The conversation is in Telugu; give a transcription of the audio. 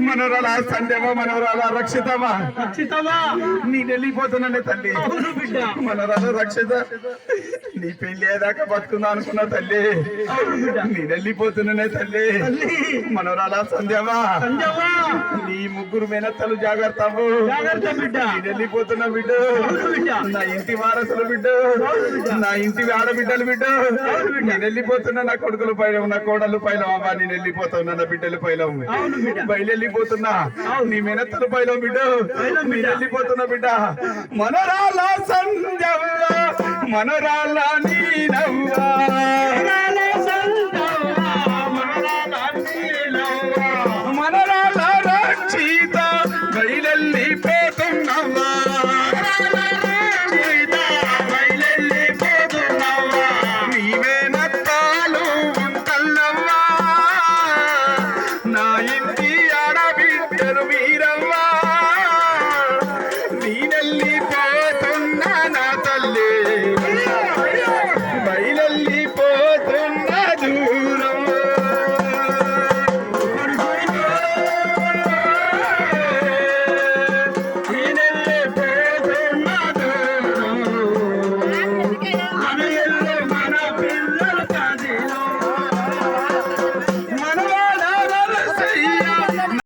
మనవరాల సందేవా మనవరాల రక్షితమా నేను వెళ్ళిపోతున్నానే తల్లి. మనవరాల రక్షిత నీ పెళ్లి అయ్యేదాకా బతుకుందా అనుకున్నా తల్లి. నేను వెళ్ళిపోతున్నానే తల్లి. మనవరాల సందేవా నీ ముగ్గురు మేనత్తలు జాగ్రత్త బిడ్డ. నేను వెళ్ళిపోతున్నా బిడ్డ. నా ఇంటి వారసులు బిడ్డ, నా ఇంటి ఆడబిడ్డలు బిడ్డ. నేను వెళ్ళిపోతున్నా. నా కొడుకుల పైన నా కోడలు పైన అమ్మా నేను వెళ్ళిపోతున్నా. నా బిడ్డల పైన బయలుపోతున్నా. నీ మెనత్తల పైలో బిడ్డ మీరు వెళ్ళిపోతున్నా బిడ్డ. మనరాల సంజవ్వ మనరాల నీనవ్వ